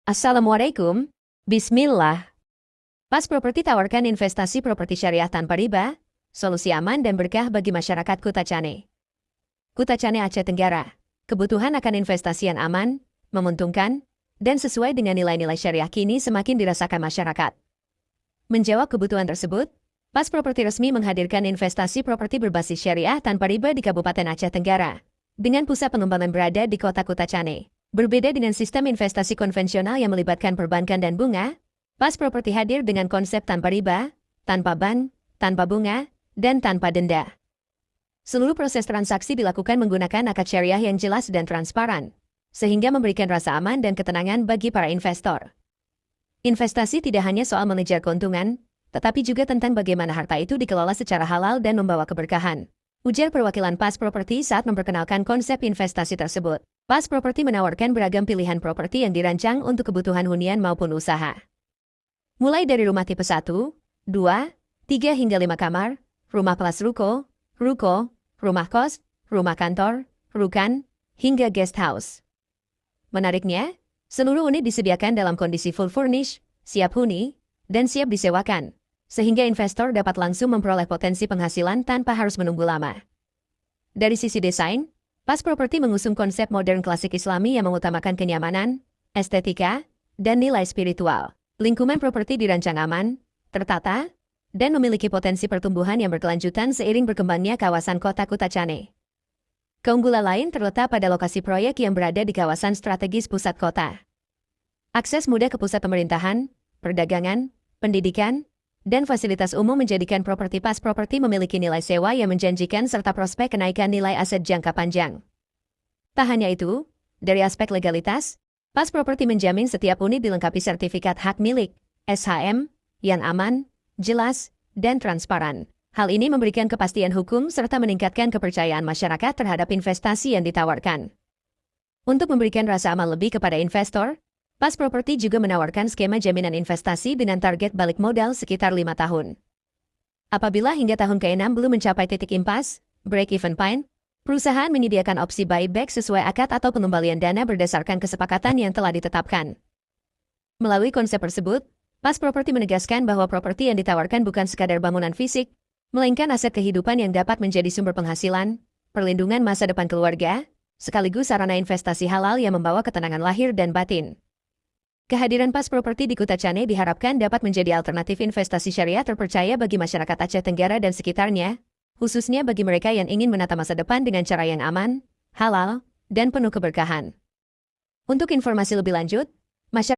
Assalamualaikum. Bismillah. Pas Properti tawarkan investasi properti syariah tanpa riba, solusi aman dan berkah bagi masyarakat Kuta Cane. Kuta Cane, Aceh Tenggara. Kebutuhan akan investasi yang aman, menguntungkan, dan sesuai dengan nilai-nilai syariah kini semakin dirasakan masyarakat. Menjawab kebutuhan tersebut, Pas Properti resmi menghadirkan investasi properti berbasis syariah tanpa riba di Kabupaten Aceh Tenggara, dengan pusat pengembangan berada di kota Kuta Cane. Berbeda dengan sistem investasi konvensional yang melibatkan perbankan dan bunga, Pas Properti hadir dengan konsep tanpa riba, tanpa bank, tanpa bunga, dan tanpa denda. Seluruh proses transaksi dilakukan menggunakan akad syariah yang jelas dan transparan, sehingga memberikan rasa aman dan ketenangan bagi para investor. Investasi tidak hanya soal mengejar keuntungan, tetapi juga tentang bagaimana harta itu dikelola secara halal dan membawa keberkahan, ujar perwakilan Pas Properti saat memperkenalkan konsep investasi tersebut. Pas Properti menawarkan beragam pilihan properti yang dirancang untuk kebutuhan hunian maupun usaha. Mulai dari rumah tipe 1, 2, 3 hingga 5 kamar, rumah plus ruko, rumah kos, rumah kantor, rukan, hingga guest house. Menariknya, seluruh unit disediakan dalam kondisi full furnish, siap huni, dan siap disewakan, sehingga investor dapat langsung memperoleh potensi penghasilan tanpa harus menunggu lama. Dari sisi desain, Pas Properti mengusung konsep modern klasik Islami yang mengutamakan kenyamanan, estetika, dan nilai spiritual. Lingkungan properti dirancang aman, tertata, dan memiliki potensi pertumbuhan yang berkelanjutan seiring berkembangnya kawasan kota Kuta Cane. Keunggulan lain terletak pada lokasi proyek yang berada di kawasan strategis pusat kota. Akses mudah ke pusat pemerintahan, perdagangan, pendidikan, dan fasilitas umum menjadikan properti Pas Properti memiliki nilai sewa yang menjanjikan serta prospek kenaikan nilai aset jangka panjang. Tak hanya itu, dari aspek legalitas, Pas Properti menjamin setiap unit dilengkapi sertifikat hak milik, SHM, yang aman, jelas, dan transparan. Hal ini memberikan kepastian hukum serta meningkatkan kepercayaan masyarakat terhadap investasi yang ditawarkan. Untuk memberikan rasa aman lebih kepada investor, Pas Properti juga menawarkan skema jaminan investasi dengan target balik modal sekitar 5 tahun. Apabila hingga tahun ke-6 belum mencapai titik impas, break-even point, perusahaan menyediakan opsi buyback sesuai akad atau pengembalian dana berdasarkan kesepakatan yang telah ditetapkan. Melalui konsep tersebut, Pas Properti menegaskan bahwa properti yang ditawarkan bukan sekadar bangunan fisik, melainkan aset kehidupan yang dapat menjadi sumber penghasilan, perlindungan masa depan keluarga, sekaligus sarana investasi halal yang membawa ketenangan lahir dan batin. Kehadiran Pas Properti di Kuta Cane diharapkan dapat menjadi alternatif investasi syariah terpercaya bagi masyarakat Aceh Tenggara dan sekitarnya, khususnya bagi mereka yang ingin menata masa depan dengan cara yang aman, halal, dan penuh keberkahan. Untuk informasi lebih lanjut, masyarakat